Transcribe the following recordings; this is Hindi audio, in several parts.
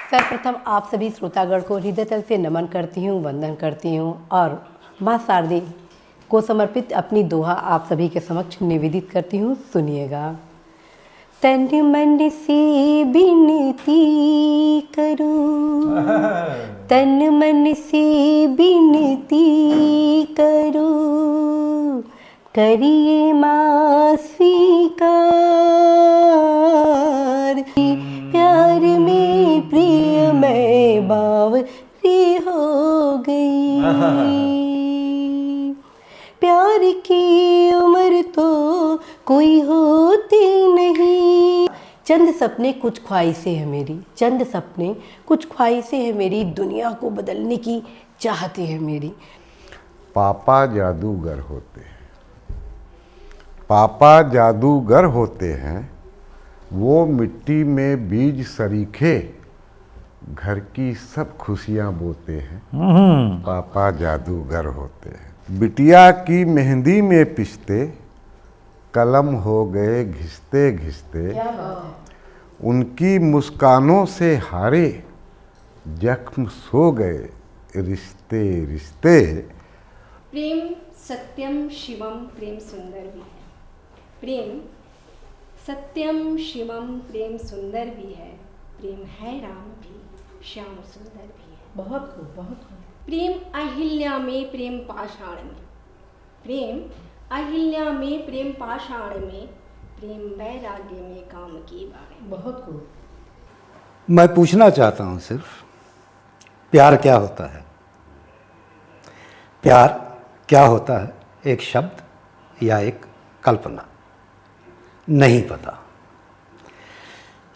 सर्वप्रथम आप सभी श्रोतागण को हृदय तल से नमन करती हूँ, वंदन करती हूँ और माँ शारदे को समर्पित अपनी दोहा आप सभी के समक्ष निवेदित करती हूँ। सुनिएगा। तन मन से बिनती करूँ, तन मन से बिनती करूँ, करिए माँ स्वीकार। प्यार में प्रिय मैं बावरी हो गई, प्यार की उम्र तो कोई होती नहीं। चंद सपने कुछ ख्वाहिशें हैं मेरी, चंद सपने कुछ ख्वाहिशें हैं मेरी, दुनिया को बदलने की चाहते हैं मेरी। पापा जादूगर होते हैं, पापा जादूगर होते हैं, वो मिट्टी में बीज सरीखे घर की सब खुशियाँ बोते हैं। पापा जादूगर होते हैं। बिटिया की मेहंदी में पिसते कलम हो गए घिसते घिसते, उनकी मुस्कानों से हारे जख्म सो गए रिश्ते रिश्ते। प्रेम सत्यम शिवम प्रेम सुंदर भी है, प्रेम सत्यम शिवम प्रेम सुंदर भी है, प्रेम है राम भी श्याम सुंदर भी है। बहुत खूब, बहुत खूब। प्रेम अहिल्या में प्रेम पाषाण में, प्रेम अहिल्या में प्रेम पाषाण में, प्रेम वैराग्य में काम की बाण। बहुत खूब। मैं पूछना चाहता हूँ सिर्फ, प्यार क्या होता है? प्यार क्या होता है? एक शब्द या एक कल्पना? नहीं पता।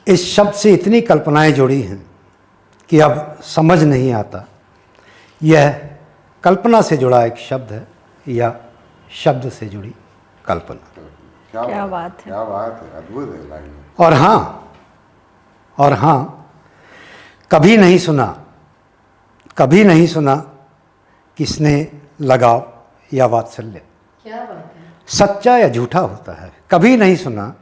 इस शब्द से इतनी कल्पनाएं जुड़ी हैं कि अब समझ नहीं आता यह कल्पना से जुड़ा एक शब्द है या शब्द से जुड़ी कल्पना। क्या बात है, क्या बात है, अद्भुत है लाइन। और हाँ, कभी नहीं सुना कि स्नेह, लगाव या वात्सल्य क्या बात है। सच्चा या झूठा होता है। कभी नहीं सुना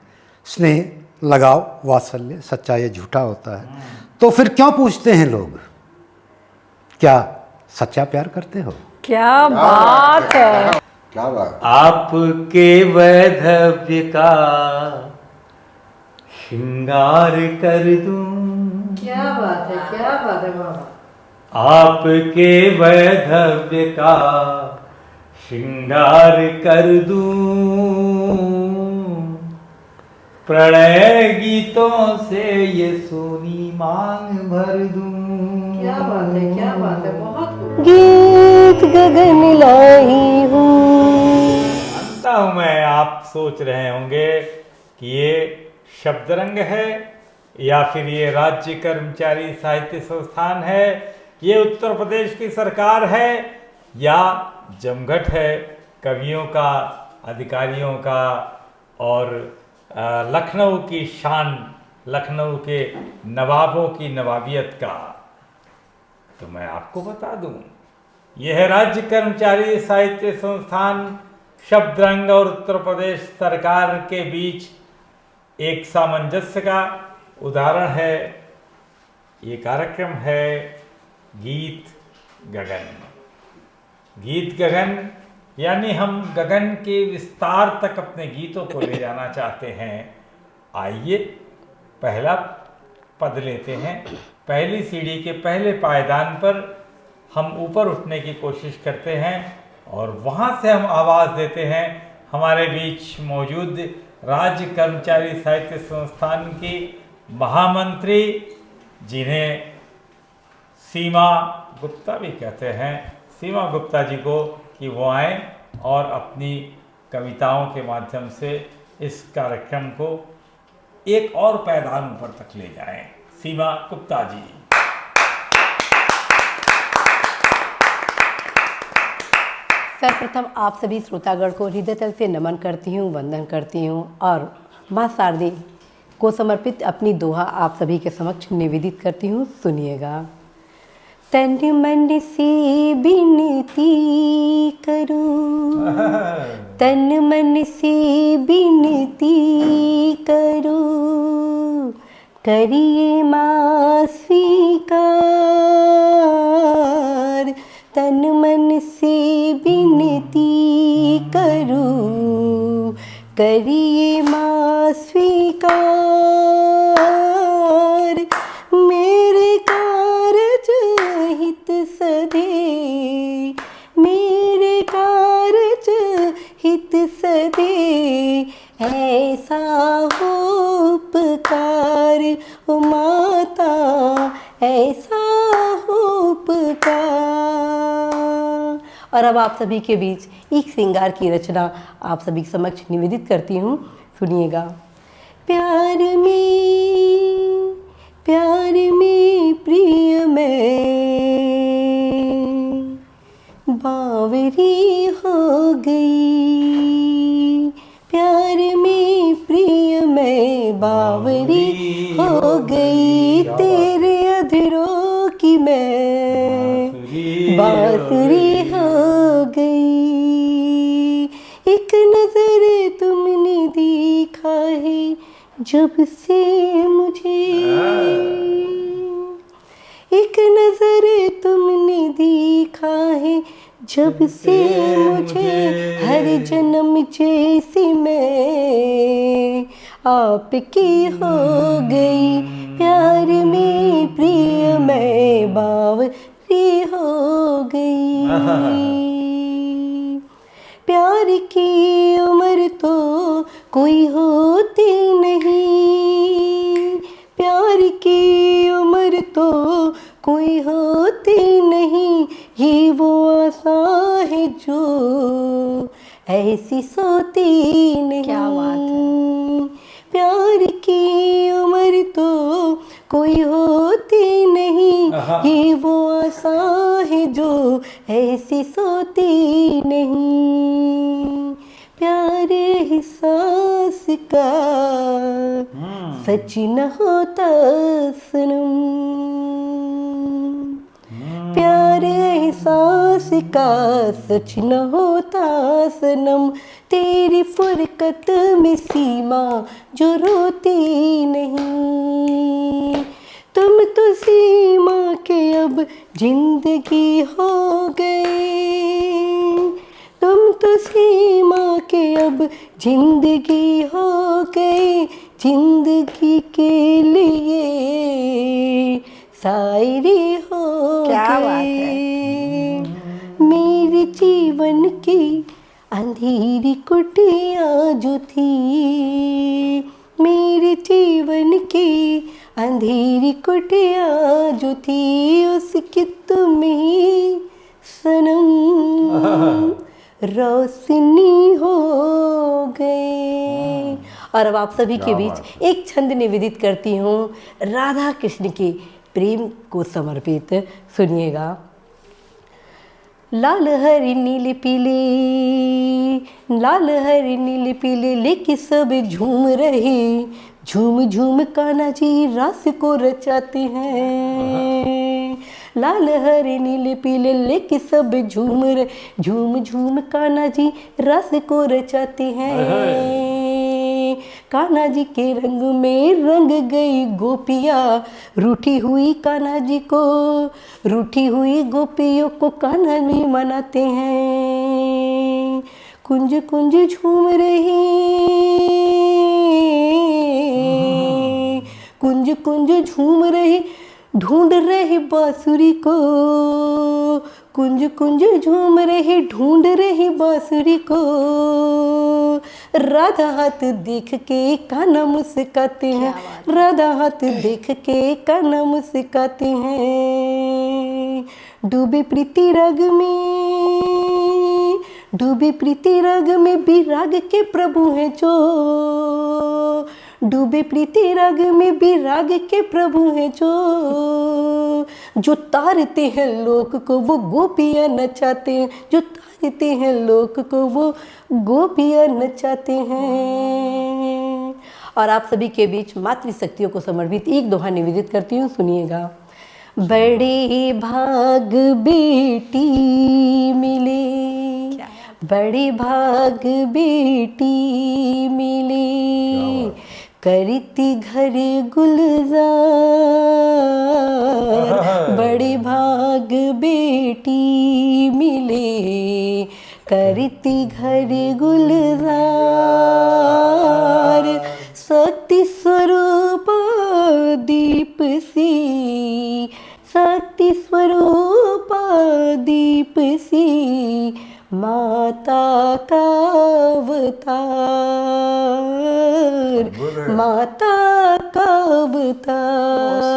स्नेह, लगाव, वात्सल्य सच्चा या झूठा होता है। तो फिर क्यों पूछते हैं लोग, क्या सच्चा प्यार करते हो? क्या बात है, क्या बात। आपके वैधव्य का श्रृंगार कर दूं, क्या बात है, क्या बात है बाबा। आपके वैधव्य का श्रृंगार कर दूं, प्रणय गीतों से ये सोनी मांग भर दूं। क्या बात है, क्या बात है, बहुत खूब। गीत गगन लाई हूँ। जानता हूं मैं, आप सोच रहे होंगे कि ये शब्दरंग है या फिर ये राज्य कर्मचारी साहित्य संस्थान है, ये उत्तर प्रदेश की सरकार है या जमघट है कवियों का, अधिकारियों का और लखनऊ की शान, लखनऊ के नवाबों की नवाबियत का। तो मैं आपको बता दूं, यह है राज्य कर्मचारी साहित्य संस्थान शब्दरंग और उत्तर प्रदेश सरकार के बीच एक सामंजस्य का उदाहरण है। ये कार्यक्रम है गीत गगन। गीत गगन यानी हम गगन के विस्तार तक अपने गीतों को ले जाना चाहते हैं। आइए पहला पद लेते हैं। पहली सीढ़ी के पहले पायदान पर हम ऊपर उठने की कोशिश करते हैं और वहाँ से हम आवाज़ देते हैं हमारे बीच मौजूद राज्य कर्मचारी साहित्य संस्थान की महामंत्री, जिन्हें सीमा गुप्ता भी कहते हैं, सीमा गुप्ता जी को कि वो आएँ और अपनी कविताओं के माध्यम से इस कार्यक्रम को एक और पायदान ऊपर तक ले जाएं। सीमा गुप्ता जी। सर्वप्रथम आप सभी श्रोतागण को हृदय तल से नमन करती हूँ, वंदन करती हूँ और माँ शारदे को समर्पित अपनी दोहा आप सभी के समक्ष निवेदित करती हूँ। सुनिएगा। तन मन से बिनती करूँ, तन मन से बिनती करूँ, करिए माँ स्वीकार, तन मन से विनती करूं, करिए माँ स्वीकार, मेरे कारज हित सदे, मेरे कारज हित सदे, ऐसा हो उपकार ओ माता, ऐसा हो उपकार। और अब आप सभी के बीच एक श्रृंगार की रचना आप सभी के समक्ष निवेदित करती हूँ, सुनिएगा। प्यार में प्रिय में बावरी हो गई, प्यार में प्रिय में बावरी हो गई, तेरे अधरों की मैं बांसुरी हो गई। एक नजर तुमने देखा है जब से मुझे, एक नजर तुमने देखा है जब से मुझे, हर जन्म जैसी मैं आपकी हो गई, प्यार में प्रिय मैं बावरी हो गई। प्यार की उम्र तो कोई होती नहीं, प्यार की उम्र तो कोई होती नहीं, ये वो आशा है जो ऐसी सोती नहीं। क्या बात है। प्यार की उम्र तो कोई होती नहीं, ये वो आशा है जो ऐसी सोती नहीं। प्यार एहसास का सच न होता सनम, प्यार एहसास का सच न होता सनम, तेरी फुरकत में सीमा जो रोती नहीं, तुम तो सीमा के अब जिंदगी हो गए, तुम तो सीमा के अब जिंदगी हो गए, जिंदगी के लिए शायरी हो क्या बात गए। मेरे जीवन की अंधेरी कुटिया जो थी, मेरे जीवन की अंधेरी कुटिया जो थी, उसकी तुम ही सनम रोशनी हो गए। और अब आप सभी के बीच एक छंद निवेदित करती हूँ राधा कृष्ण के प्रेम को समर्पित, सुनिएगा। लाल हरी नीले पीले, लाल हरी नीले पीले लेके सब झूम रहे, झूम झूम कान्हा जी रास को रचाते हैं। लाल हरे नीले पीले लेके सब झूम रहे, झूम झूम कान्हा जी रास को रचाते हैं। कान्हा जी के रंग में रंग गई गोपिया, रूठी हुई कान्हा जी को, रूठी हुई गोपियों को कान्हा में मनाते हैं। कुंज कुंज झूम रही, कुंज कुंज झूम रही, ढूंढ रहे बांसुरी को, कुंज कुंज झूम रहे, ढूंढ रहे बांसुरी को। राधा हाथ देख के कान्हा मुस्काते हैं, राधा हाथ देख के कान्हा मुस्काते हैं। डूबे प्रीति राग में, डूबे प्रीति राग में विराग के प्रभु हैं जो, डूबे प्रीति राग में विराग के प्रभु हैं जो तारते हैं लोक को वो गोपियाँ नचाते हैं, जो तारते हैं लोक को वो गोपियाँ नचाते हैं। और आप सभी के बीच मातृशक्तियों को समर्पित एक दोहा निवेदित करती हूँ, सुनिएगा। बड़े भाग बेटी मिले, बड़े भाग बेटी मिले, करती घर गुलजार, बड़े भाग बेटी मिले, करती घर गुलजार, शक्ति स्वरूप दीप सी, शक्ति स्वरूप दीप सी, माता का अवतार, माता का अवतार।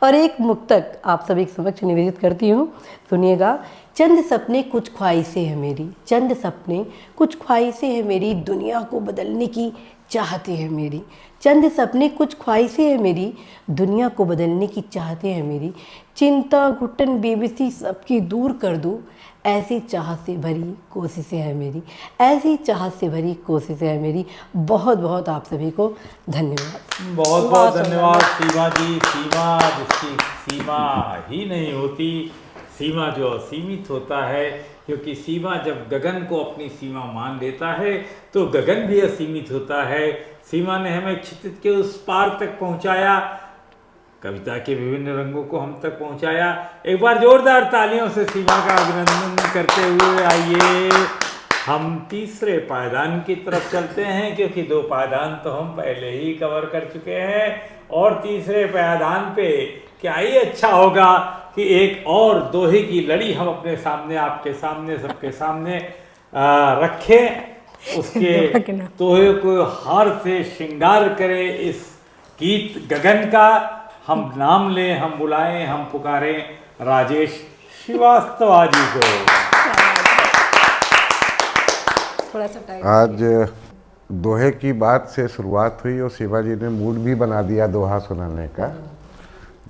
और एक मुक्तक आप सभी के समक्ष निवेदित करती हूँ, सुनिएगा। चंद सपने कुछ ख्वाहिशें हैं मेरी, चंद सपने कुछ ख्वाहिशें हैं मेरी, दुनिया को बदलने की चाहते हैं मेरी, चंद सपने कुछ ख्वाहिशें हैं मेरी, दुनिया को बदलने की चाहते हैं मेरी, चिंता घुटन बेबसी सबकी दूर कर दूँ, ऐसी चाहत से भरी कोशिशें हैं मेरी, ऐसी चाहत से भरी कोशिशें हैं मेरी। बहुत बहुत आप सभी को धन्यवाद। बहुत बहुत धन्यवाद सीमा जी। सीमा जिसकी सीमा ही नहीं होती, सीमा जो असीमित होता है, क्योंकि सीमा जब गगन को अपनी सीमा मान लेता है तो गगन भी असीमित होता है। सीमा ने हमें क्षितिज के उस पार तक पहुंचाया, कविता के विभिन्न रंगों को हम तक पहुंचाया। एक बार जोरदार तालियों से सीमा का अभिनंदन करते हुए आइए हम तीसरे पायदान की तरफ चलते हैं, क्योंकि 2 पायदान तो हम पहले ही कवर कर चुके हैं और तीसरे पायदान पे क्या ही अच्छा होगा कि एक और दोहे की लड़ी हम अपने सामने, आपके सामने, सबके सामने रखें, उसके दोहे को हार से श्रृंगार करें। इस गीत गगन का हम नाम लें, हम बुलाएं, हम पुकारें राजेश श्रीवास्तव जी को। थोड़ा सा टाइम आज दोहे की बात से शुरुआत हुई और शिवा जी ने मूड भी बना दिया दोहा सुनाने का।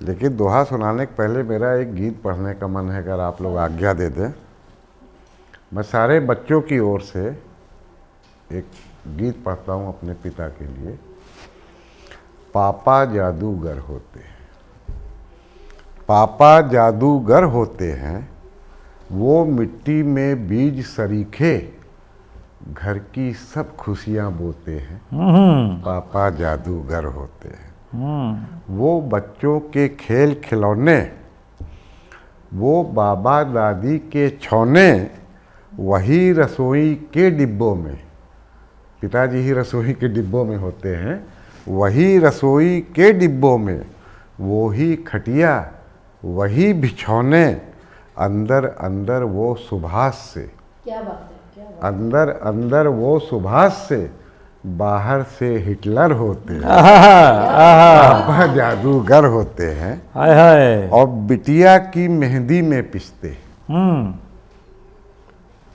लेकिन दोहा सुनाने के पहले मेरा एक गीत पढ़ने का मन है, अगर आप लोग आज्ञा दे दें। मैं सारे बच्चों की ओर से एक गीत पढ़ता हूँ अपने पिता के लिए। पापा जादूगर होते हैं, पापा जादूगर होते हैं, वो मिट्टी में बीज सरीखे, घर की सब खुशियाँ बोते हैं। पापा जादूगर होते हैं, वो बच्चों के खेल खिलौने, वो बाबा दादी के छौने, वही रसोई के डिब्बों में, पिताजी ही रसोई के डिब्बों में होते हैं, वही रसोई के डिब्बों में, वो ही खटिया, वही बिछौने, अंदर अंदर वो सुभाष से, क्या बात है, क्या बात। अंदर अंदर वो सुभाष से, बाहर से हिटलर होते हैं। पापा जादूगर होते हैं, हाय हाय। और बिटिया की मेहंदी में पिसते,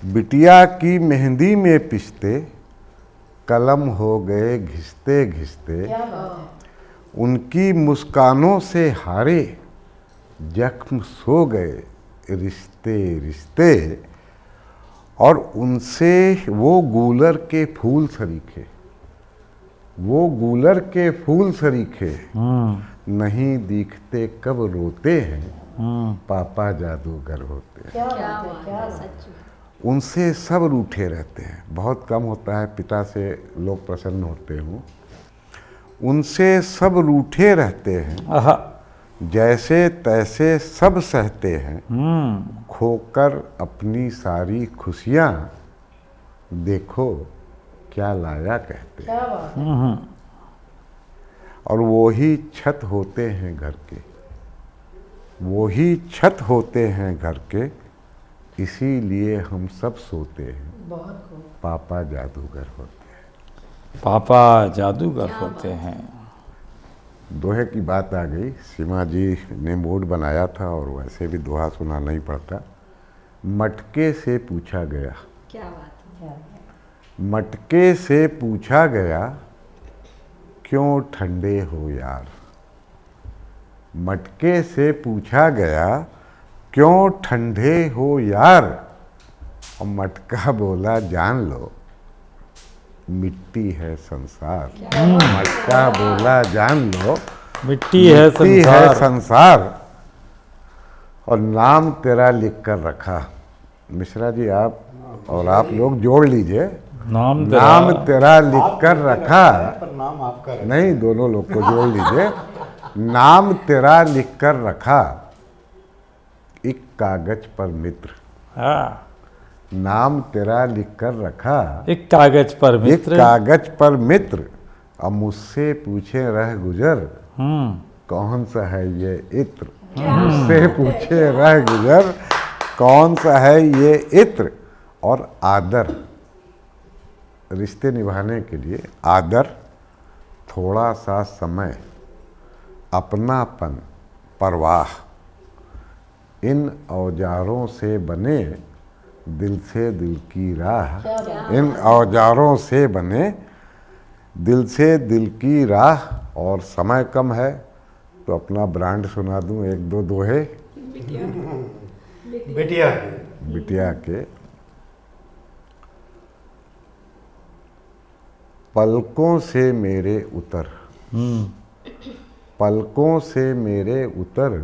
बिटिया की मेहंदी में पिसते, कलम हो गए घिसते घिसते, क्या बात है। उनकी मुस्कानों से हारे, जख्म सो गए रिश्ते रिश्ते, और उनसे वो गूलर के फूल सरीखे, वो गूलर के फूल सरीखे, नहीं दिखते कब रोते हैं, पापा जादूगर होते हैं। क्या बात है, क्या बात है। उनसे सब रूठे रहते हैं, बहुत कम होता है पिता से लोग प्रसन्न होते हों, उनसे सब रूठे रहते हैं, जैसे तैसे सब सहते हैं, खोकर अपनी सारी खुशियाँ, देखो क्या लाया कहते हैं। क्या बात है। और वो ही छत होते हैं घर के, वो ही छत होते हैं घर के, इसीलिए हम सब सोते हैं, बहुत खूब। पापा जादूगर होते हैं। पापा जादूगर होते हैं। दोहे की बात आ गई, सीमा जी ने मूड बनाया था और वैसे भी दोहा सुनाना ही पड़ता। मटके से पूछा गया, क्या बात है। मटके से पूछा गया, क्यों ठंडे हो यार। मटके से पूछा गया, क्यों ठंडे हो यार। और मटका बोला, जान लो मिट्टी है संसार। मटका बोला, जान लो मिट्टी है संसार। और नाम तेरा लिख कर रखा। मिश्रा जी आप और आप लोग जोड़ लीजिए, नाम तेरा लिख कर रखा, पर नाम आपका रखा। नहीं दोनों लोग को जोड़ लीजिए। नाम तेरा लिख कर रखा, एक कागज पर मित्र। हाँ, नाम तेरा लिख कर रखा, एक कागज पर एक मित्र। कागज पर मित्र। अब मुझसे पूछे रह गुजर, कौन सा है ये इत्र। मुझसे पूछे रह गुजर, कौन सा है ये इत्र। और आदर, रिश्ते निभाने के लिए आदर, थोड़ा सा समय, अपनापन, परवाह, इन औजारों से बने दिल से दिल की राह। इन औजारों से बने दिल से दिल की राह। और समय कम है तो अपना ब्रांड सुना दूं, एक दो दोहे बिटिया बिटिया के। पलकों से मेरे उतर, पलकों से मेरे उतर,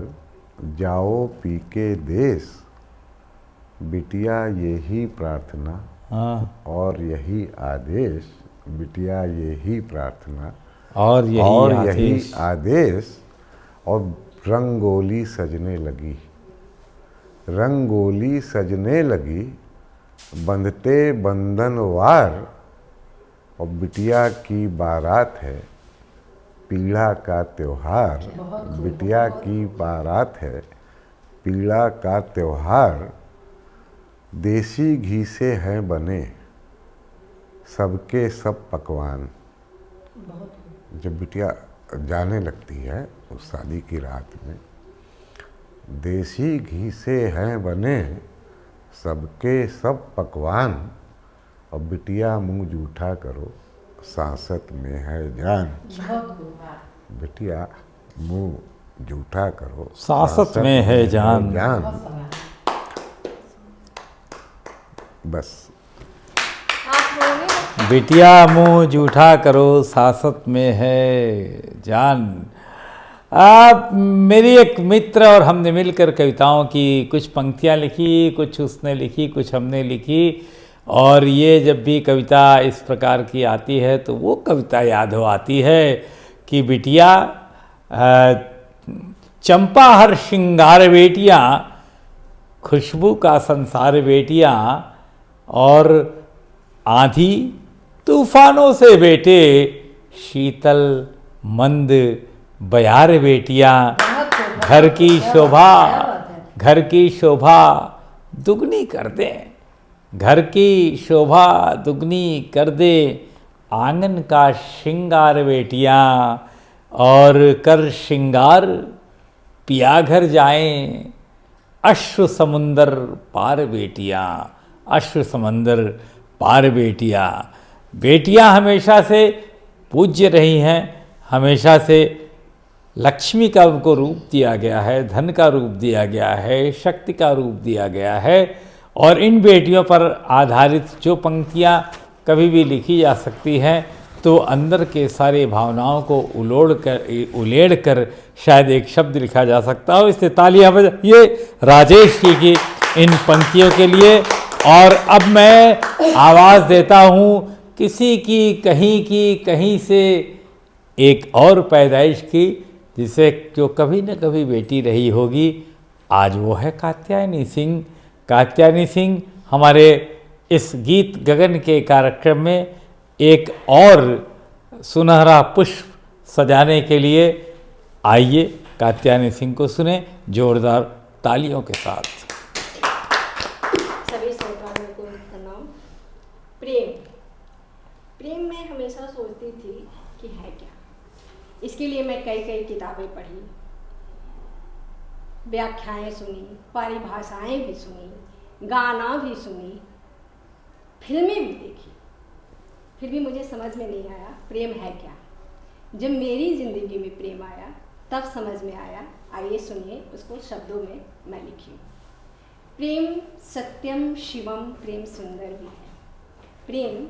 जाओ पी के देश। बिटिया यही प्रार्थना हाँ, और यही आदेश। बिटिया यही प्रार्थना और यही आदेश। आदेश। और रंगोली सजने लगी, रंगोली सजने लगी, बंधते बंधनवार। और बिटिया की बारात है, पीड़ा का त्योहार। बिटिया की बारात है, पीड़ा का त्योहार। देसी घी से हैं बने सबके सब पकवान। जब बिटिया जाने लगती है उस शादी की रात में, देसी घी से हैं बने सबके सब पकवान। और बिटिया मुंह जूठा करो, सांसत में है जान। बिटिया मुंह जूठा करो, सांसत में है जान। बस आप रोने बिटिया मुंह जूठा करो, सासत में है जान। आप मेरी एक मित्र और हमने मिलकर कविताओं की कुछ पंक्तियां लिखी, कुछ उसने लिखी, कुछ हमने लिखी। और ये जब भी कविता इस प्रकार की आती है तो वो कविता याद हो आती है कि बिटिया चंपा हर श्रृंगार बेटियाँ, खुशबू का संसार बेटियाँ, और आंधी तूफानों से बेटे, शीतल मंद बयार बेटियाँ। घर की शोभा, घर की शोभा दुगनी कर दें, घर की शोभा दुगनी कर दे, आंगन का श्रृंगार बेटियाँ। और कर श्रृंगार पिया घर जाएं, अश्रु समुंदर पार बेटियाँ, अश्रु समंदर पार बेटियाँ। बेटियाँ हमेशा से पूज्य रही हैं, हमेशा से लक्ष्मी का उनको रूप दिया गया है, धन का रूप दिया गया है, शक्ति का रूप दिया गया है। और इन बेटियों पर आधारित जो पंक्तियाँ कभी भी लिखी जा सकती हैं तो अंदर के सारे भावनाओं को उलेड़ कर शायद एक शब्द लिखा जा सकता हो। इससे तालियां बजाइए राजेश जी की इन पंक्तियों के लिए। और अब मैं आवाज़ देता हूँ किसी की कहीं से एक और पैदाइश की, जिसे जो कभी न कभी बेटी रही होगी। आज वो है कात्यायनी सिंह। कात्यायनी सिंह हमारे इस गीत गगन के कार्यक्रम में एक और सुनहरा पुष्प सजाने के लिए आइए कात्यायनी सिंह को सुने जोरदार तालियों के साथ। सभी श्रोताओं को प्रणाम। प्रेम, प्रेम मैं हमेशा सोचती थी कि है क्या। इसके लिए मैं कई किताबें पढ़ी, व्याख्याएं सुनी, परिभाषाएं भी सुनी, गाना भी सुनी, फिल्में भी देखी, फिर भी मुझे समझ में नहीं आया प्रेम है क्या। जब मेरी ज़िंदगी में प्रेम आया तब समझ में आया। आइए सुनिए उसको शब्दों में मैं लिखी हूँ। प्रेम सत्यम शिवम, प्रेम सुंदर भी है। प्रेम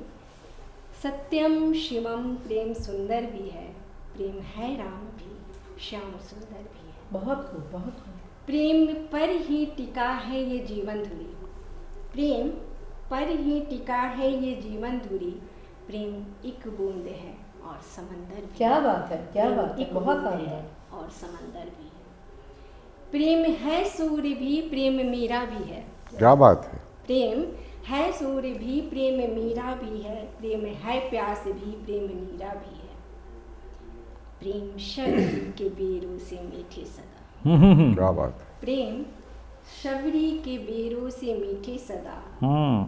सत्यम शिवम, प्रेम सुंदर भी है। प्रेम है राम भी, श्याम सुंदर भी है। बहुत खूब, बहुत खूब। प्रेम पर ही टिका है ये जीवन धुरी। प्रेम पर ही टिका है ये जीवन दूरी, प्रेम एक बूंद है और समंदर भी। क्या बात है, क्या प्रेम बात है, एक बहुत बूंद है शानदार। और समंदर भी है। प्रेम है सूर्य भी, प्रेम मीरा भी है। क्या बात है। प्रेम है सूर्य भी, प्रेम मीरा भी है। प्रेम है प्यास भी, प्रेम नीरा भी है। प्रेम शबरी के बेरों से मीठे सदा। क्या बात है। प्रेम शबरी के बेरों से मीठे सदा।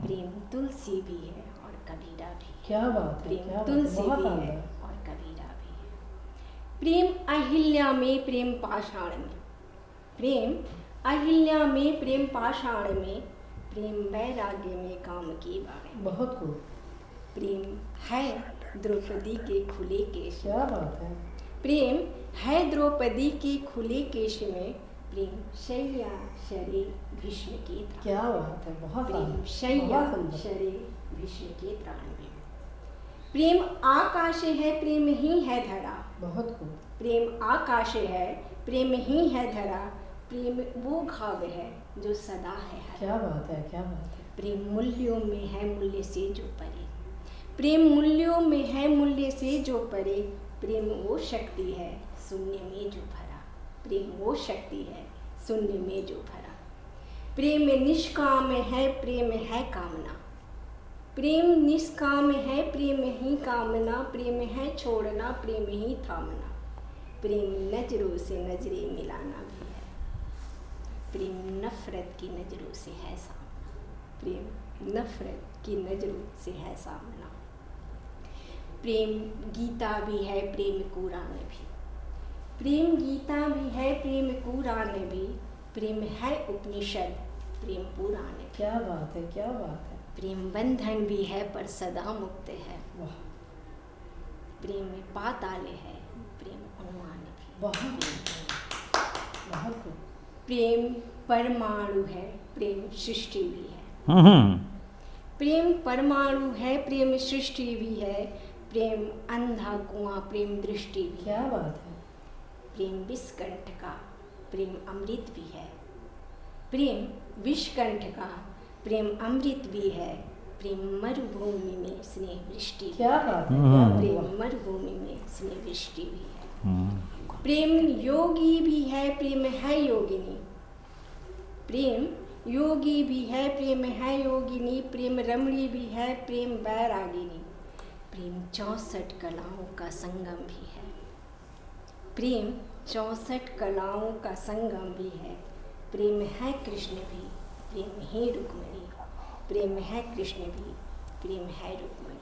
प्रेम तुलसी भी है और कबीरा भी है। क्या बात है, प्रेम क्या बात है, तुलसी बहुत भी है शानदार। और कबीरा भी है। प्रेम अहिल्या में, प्रेम पाषाण में। प्रेम अहिल्या में, प्रेम पाषाण में। प्रेम वैराग्य में, काम की बाणी में। बहुत खूब। प्रेम है द्रौपदी के खुले केश। क्या बात है। प्रेम है द्रौपदी के खुले केश में। प्रेम शैया शरे भीष्म के त्राण। क्या बात है, बहुत प्रेम शानदार, शैया बहुत सुंदर। शरे भीष्म के त्राण में। प्रेम आकाश है, प्रेम ही है धरा। बहुत खूब। प्रेम आकाश है, प्रेम ही है धरा। प्रेम वो घाव है जो सदा है हरा। क्या बात है, क्या बात है। प्रेम मूल्यों में है, मूल्य से जो परे। प्रेम मूल्यों में है, मूल्य से जो परे। प्रेम वो शक्ति है शून्य में जो भरा। प्रेम वो शक्ति है शून्य में जो भरा। प्रेम निष्काम है, प्रेम है कामना। प्रेम निष्काम है, प्रेम ही कामना। प्रेम है छोड़ना, प्रेम ही थामना। प्रेम नजरों से नजरें मिलाना भी है। प्रेम नफरत की नजरों से है सामना। प्रेम नफरत की नजरों से है सामना। प्रेम गीता भी है, प्रेम कुरान भी। प्रेम गीता भी है, प्रेम कुरान भी। प्रेम है उपनिषद, प्रेम पुराण भी। क्या बात है, क्या बात है। प्रेम बंधन भी है पर सदा मुक्त है। वाह, प्रेम में पाताल है, प्रेम अनुमान भी। बहुत बहुत खूब। प्रेम परमाणु है, प्रेम सृष्टि भी है। प्रेम परमाणु है, प्रेम सृष्टि भी है। प्रेम अंधा कुआं, प्रेम दृष्टि भी। क्या बात है। प्रेम विषकंठ का, प्रेम अमृत भी है। प्रेम विषकंठ का, प्रेम अमृत भी है। प्रेम मरुभूमि में स्नेह वृष्टि भी क्या है। बात है, क्या बात प्रेम है। मरुभूमि में स्नेह वृष्टि भी है। प्रेम योगी भी है, प्रेम है योगिनी। प्रेम योगी भी है, प्रेम है योगिनी। प्रेम रमणी भी है, प्रेम वैरागिनी। प्रेम 64 कलाओं का संगम भी है। प्रेम 64 कलाओं का संगम भी है। प्रेम है कृष्ण भी, प्रेम ही रुक्मणी। प्रेम है कृष्ण भी, प्रेम है रुक्मणी।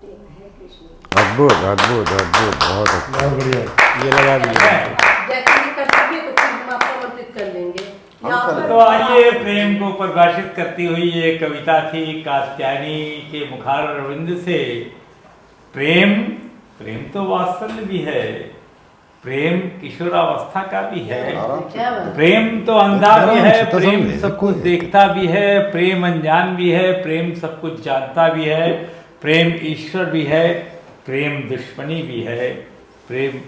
प्रेम है कृष्ण भी। अद्भुत अद्भुत अद्भुत, बहुत अच्छा। बहुत बढ़िया। ये लगा दिया। जैसे ही कर सके तो फिर हम आपको आमंत्रित कर लेंगे। यहाँ पर तो आइए, प्रेम को परिभाषित करती हुई ये कविता थी कात्यायनी के मुखार अरविंद से। प्रेम, प्रेम तो वात्सल्य भी है। प्रेम किशोरावस्था का भी है। क्या बात है। प्रेम तो अंधा भी है, तो प्रेम समझे, सब कुछ देखता भी है। प्रेम अनजान भी है, प्रेम सब कुछ जानता भी है। प्रेम ईश्वर भी है, प्रेम दुश्मनी भी है। प्रेम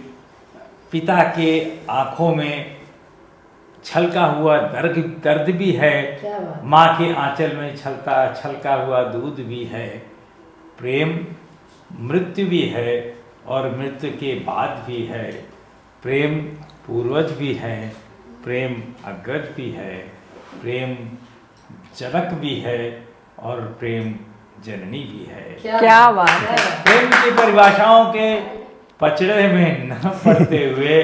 पिता के आंखों में छलका हुआ दर्द भी है। क्या बात। माँ के आंचल में छलका हुआ दूध भी है। प्रेम मृत्यु भी है और मृत्यु के बाद भी है। प्रेम पूर्वज भी है, प्रेम अग्रज भी है। प्रेम जनक भी है और प्रेम जननी भी है। क्या बात है। प्रेम की परिभाषाओं के पचड़े में न पड़ते हुए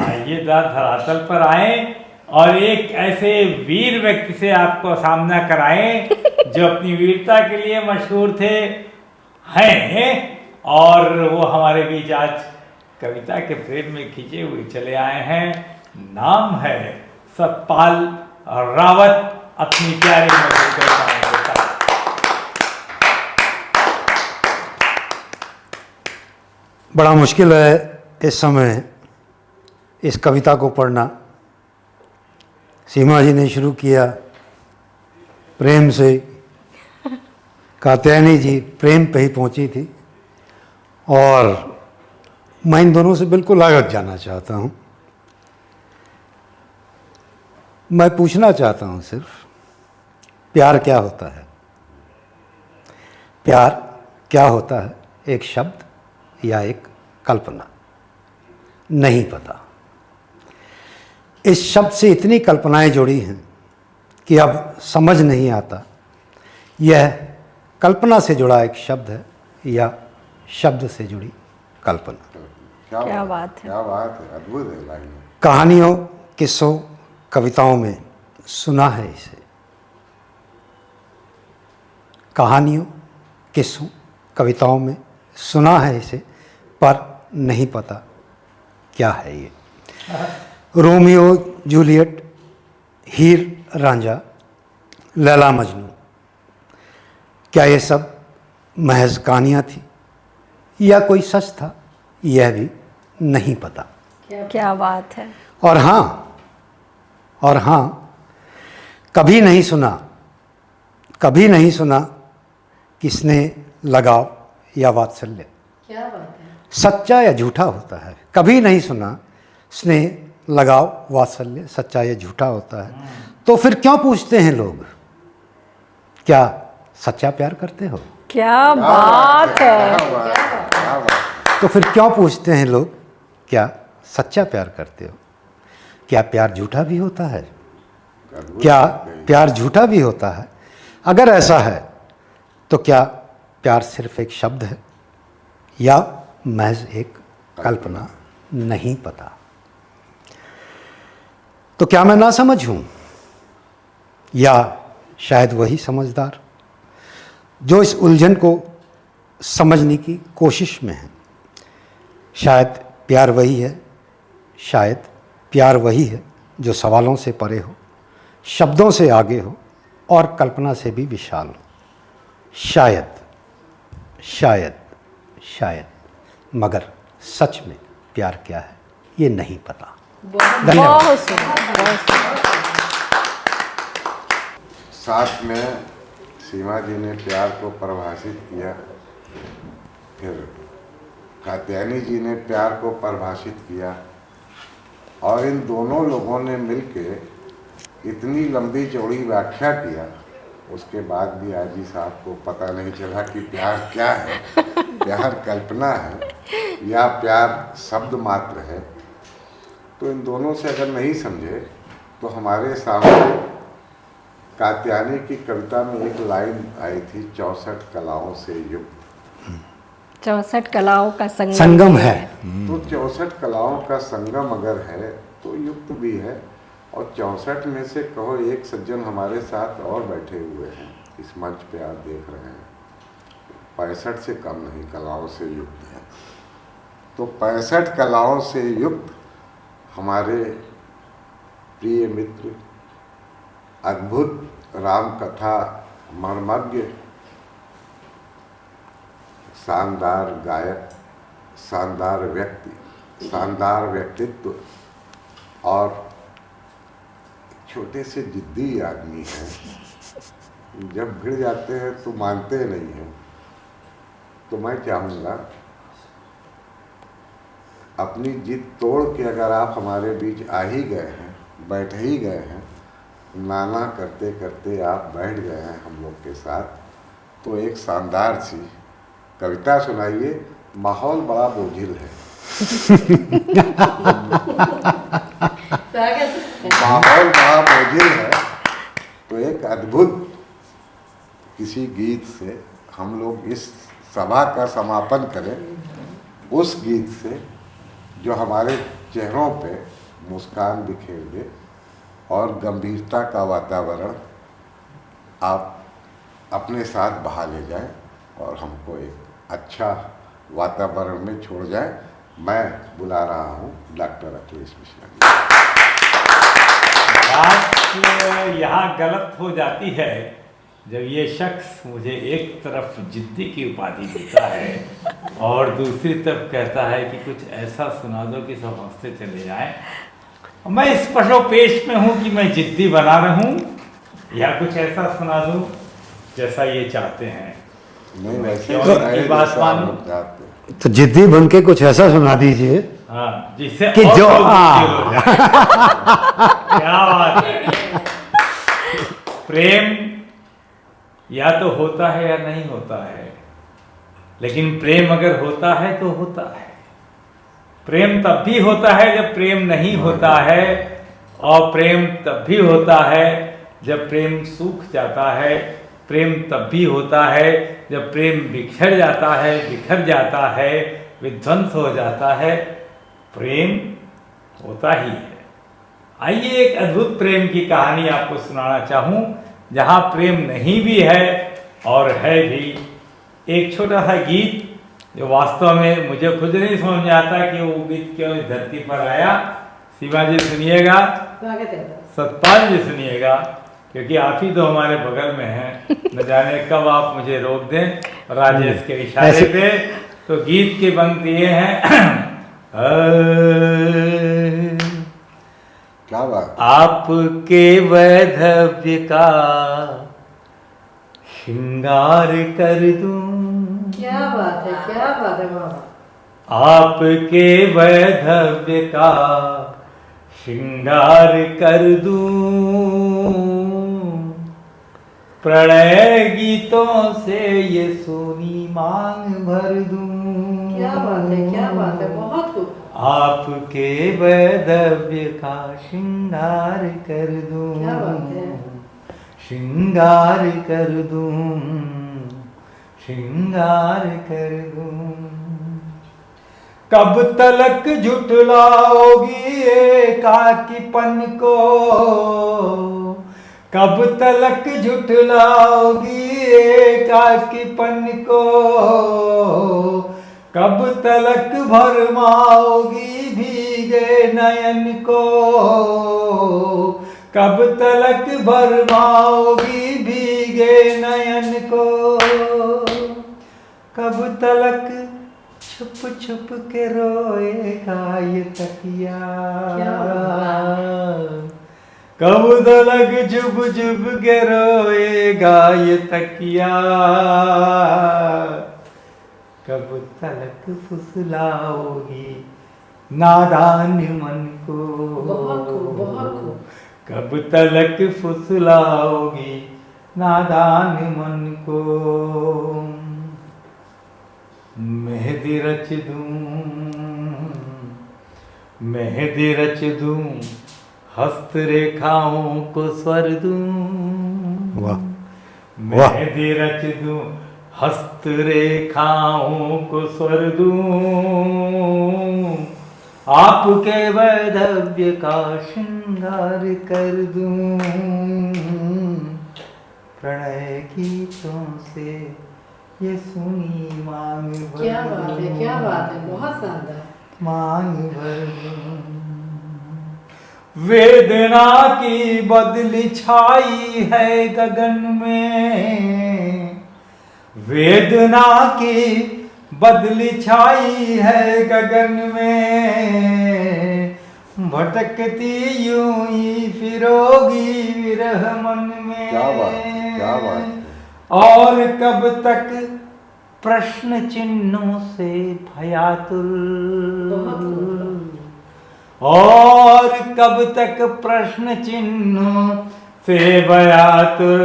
आइए धरातल पर आए और एक ऐसे वीर व्यक्ति से आपको सामना कराएं जो अपनी वीरता के लिए मशहूर थे, हैं, और वो हमारे बीच आज कविता के प्रेम में खींचे हुए चले आए हैं। नाम है सतपाल रावत। अपनी प्यारी मधुर कविताओं के साथ। बड़ा मुश्किल है इस समय इस कविता को पढ़ना। सीमा जी ने शुरू किया प्रेम से, कात्यायनी जी प्रेम पे ही पहुंची थी, और मैं इन दोनों से बिल्कुल आगे जाना चाहता हूं। मैं पूछना चाहता हूं सिर्फ, प्यार क्या होता है? प्यार क्या होता है, एक शब्द या एक कल्पना, नहीं पता। इस शब्द से इतनी कल्पनाएं जुड़ी हैं कि अब समझ नहीं आता यह कल्पना से जुड़ा एक शब्द है या शब्द से जुड़ी कल्पना। क्या बात है। क्या बात है, अद्भुत है लाइन। कहानियों, किस्सों, कविताओं में सुना है इसे। कहानियों, किस्सों, कविताओं में सुना है इसे, पर नहीं पता क्या है ये। रोमियो जूलियट, हीर रांझा, लैला मजनू, क्या ये सब महज कहानियाँ थी या कोई सच था, यह भी नहीं पता। क्या बात है। और हाँ, कभी नहीं सुना किसने लगाव या वात्सल्य क्या बात है। सच्चा या झूठा होता है। कभी नहीं सुना स्नेह, लगाव, वात्सल्य सच्चा या झूठा होता है। तो फिर क्यों पूछते हैं लोग, क्या सच्चा प्यार करते हो? क्या बात है। क्या बात है, क्या बात है। तो फिर क्यों पूछते हैं लोग, क्या सच्चा प्यार करते हो? क्या प्यार झूठा भी होता है? क्या प्यार झूठा भी होता है? अगर ऐसा है तो क्या प्यार सिर्फ एक शब्द है या महज एक कल्पना? नहीं पता। तो क्या मैं ना समझ हूं या शायद वही समझदार जो इस उलझन को समझने की कोशिश में है? शायद प्यार वही है, शायद प्यार वही है जो सवालों से परे हो, शब्दों से आगे हो और कल्पना से भी विशाल हो। शायद शायद शायद, मगर सच में प्यार क्या है ये नहीं पता। धन्यवाद। बहुत सुंदर, बहुत सुंदर। साथ में सीमा जी ने प्यार को परिभाषित किया, फिर कात्यायनी जी ने प्यार को परिभाषित किया, और इन दोनों लोगों ने मिलके इतनी लंबी चौड़ी व्याख्या किया, उसके बाद भी आजी साहब को पता नहीं चला कि प्यार क्या है, प्यार कल्पना है या प्यार शब्द मात्र है। तो इन दोनों से अगर नहीं समझे तो हमारे सामने कात्यायनी की कविता में एक लाइन आई थी, 64 कलाओं से युक्त। 64 कलाओं का संगम है। तो 64 कलाओं का संगम अगर है तो युक्त भी है, और 64 में से कहो एक सज्जन हमारे साथ और बैठे हुए हैं, इस मंच पे आप देख रहे हैं, 65 से कम नहीं कलाओं से युक्त है। तो 65 कलाओं से युक्त हमारे प्रिय मित्र, अद्भुत राम कथा मर्मज्ञ, शानदार गायक, शानदार व्यक्ति, शानदार व्यक्तित्व और छोटे से जिद्दी आदमी हैं। जब भिड़ जाते हैं तो मानते नहीं हैं। तो मैं चाहूँगा अपनी जिद तोड़ के अगर आप हमारे बीच आ ही गए हैं, बैठ ही गए हैं, नाना करते करते आप बैठ गए हैं हम लोग के साथ, तो एक शानदार सी कविता सुनाइए। माहौल बड़ा बोझिल है। माहौल बड़ा बोझिल है, तो एक अद्भुत किसी गीत से हम लोग इस सभा का समापन करें, उस गीत से जो हमारे चेहरों पे मुस्कान बिखेर दे और गंभीरता का वातावरण आप अपने साथ बहा ले जाएं और हमको एक अच्छा वातावरण में छोड़ जाए। मैं बुला रहा हूँ डॉक्टर अखिलेश मिश्रा जी। बात यहाँ गलत हो जाती है जब ये शख्स मुझे एक तरफ जिद्दी की उपाधि देता है और दूसरी तरफ कहता है कि कुछ ऐसा सुना दो कि सब हंसते चले जाएं। मैं इस पशोपेश में हूँ कि मैं जिद्दी बना रहूं या कुछ ऐसा सुना दूं जैसा ये चाहते हैं। नहीं वैसे क्यों सुनाए की बात जैसा मानूं? हम चाहते हैं। तो जिद्दी बन के कुछ ऐसा सुना दीजिए हाँ, जिससे कि और जो लोग दुखी हो जाएं। क्या बात है। प्रेम या तो होता है या नहीं होता है, लेकिन प्रेम अगर होता है तो होता है। प्रेम तब भी होता है जब प्रेम नहीं होता है, और प्रेम तब भी होता है जब प्रेम सूख जाता है। प्रेम तब भी होता है जब प्रेम बिखर जाता है, विध्वंस हो जाता है। प्रेम होता ही है। आइए एक अद्भुत प्रेम की कहानी आपको सुनाना चाहूँ, जहाँ प्रेम नहीं भी है और है भी। एक छोटा सा गीत जो वास्तव में मुझे खुद नहीं समझ में आता कि वो गीत क्यों इस धरती पर आया। शिवा जी सुनिएगा, सतपाल जी सुनिएगा, क्योंकि आप ही तो हमारे बगल में हैं। न जाने कब आप मुझे रोक दें राजेश के इशारे पे। तो गीत की पंक्ति ये है क्या बात। आपके वैधव्य का श्रृंगार कर दूं। क्या बात है, क्या बात है बाबा। आपके वैधव्य का श्रृंगार कर दूं, प्रणय गीतों से ये सोनी मांग भर दूं। क्या बात है, क्या बात है, बहुत खूब। आपके वैधव्य का श्रृंगार कर दूं, क्या बात है। श्रृंगार कर दूं, श्रृंगार कर दूं। कब तलक झुठलाओगी एकाकीपन को, कब तलक झुठलाओगी एकाकीपन को, कब तलक भरमाओगी भीगे नयन को, कब तलक भरमाओगी भीगे नयन को, कब तलक छुप छुप के रोएगा ये तकिया, कब तलक छुप छुप के रोएगा ये तकिया, कब तलक फुसलाओगी नादान मन को, बहुत खूब, बहुत खूब। कब तलक फुसलाओगी नादान मन को। मेहंदी रच दूं, मेहंदी रच दूं, हस्तरेखाओं को स्वर दूं। वाह, मेहंदी रच दूं, हस्तरेखाओं को स्वर दूं, आपके वैधव्य का श्रृंगार कर दूं, प्रणय गीतों से ये सुनी मांग भर क्या बात है, दूं, क्या बात है, बहुत शानदार। मांग भर दूं। वेदना की बदली छाई है गगन में, वेदना की बदली छाई है गगन में, भटकती यूं ही फिरोगी विरह मन में। क्या बात है, क्या बात है। और कब तक प्रश्न चिन्हों से भयातुर, और कब तक प्रश्न चिन्हों से भयातुर,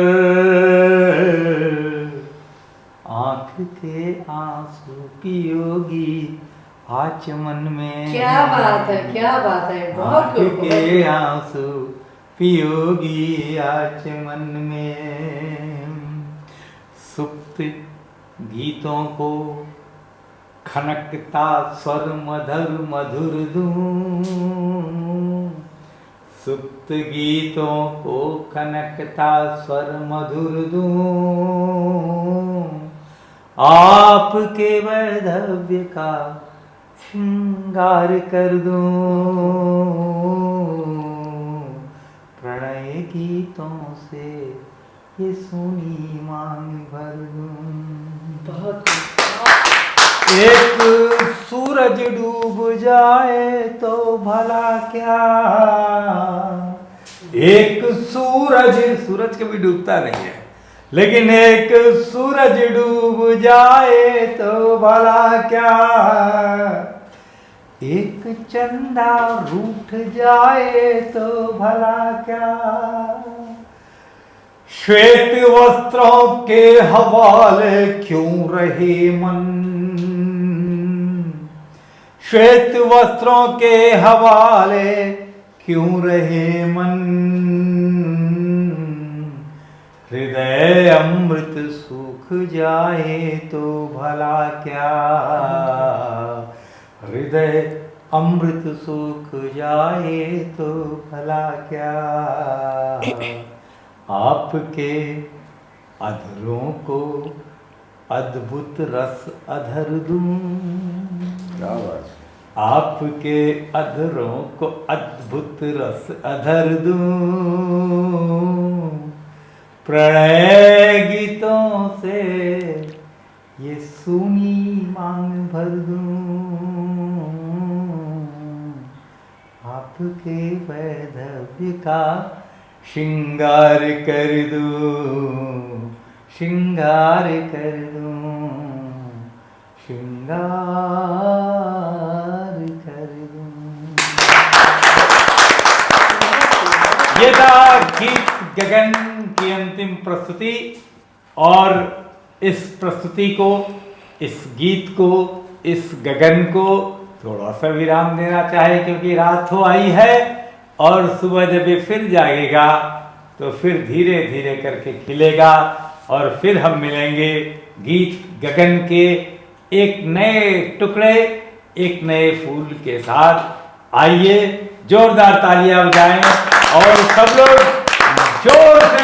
आंख के आंसू पियोगी आचमन में। क्या बात है, क्या बात है, बहुत आंख खूब। के आंसू पियोगी आचमन में। सुप्त गीतों को खनकता स्वर मधुर मधुर दूं, सुप्त गीतों को खनकता स्वर मधुर दूं, आपके वैधव्य का श्रृंगार कर दूं, प्रणय गीतों से ये सुनी मांग भर दूं। बहुत एक सूरज डूब जाए तो भला क्या, एक सूरज कभी डूबता नहीं है, लेकिन एक सूरज डूब जाए तो भला क्या, एक चंदा रूठ जाए तो भला क्या, श्वेत वस्त्रों के हवाले क्यों रहे मन, श्वेत वस्त्रों के हवाले क्यों रहे मन, हृदय अमृत सूख जाए तो भला क्या, हृदय अमृत सूख जाए तो भला क्या, आपके अधरों को अद्भुत रस अधर दूं, क्या बात है। आपके अधरों को अद्भुत रस अधर दूं, प्रणय गीतों से ये सूनी मांग भर दूं, आपके वैधव्य का श्रृंगार कर दूं, श्रृंगार कर दूं, श्रृंगार कर दूं। ये था गीत गगन की अंतिम प्रस्तुति, और इस प्रस्तुति को, इस गीत को, इस गगन को थोड़ा सा विराम देना चाहे, क्योंकि रात हो आई है और सुबह जब ये फिर जागेगा तो फिर धीरे धीरे करके खिलेगा, और फिर हम मिलेंगे गीत गगन के एक नए टुकड़े, एक नए फूल के साथ। आइए जोरदार तालियां बजाएं और सब लोग जोर से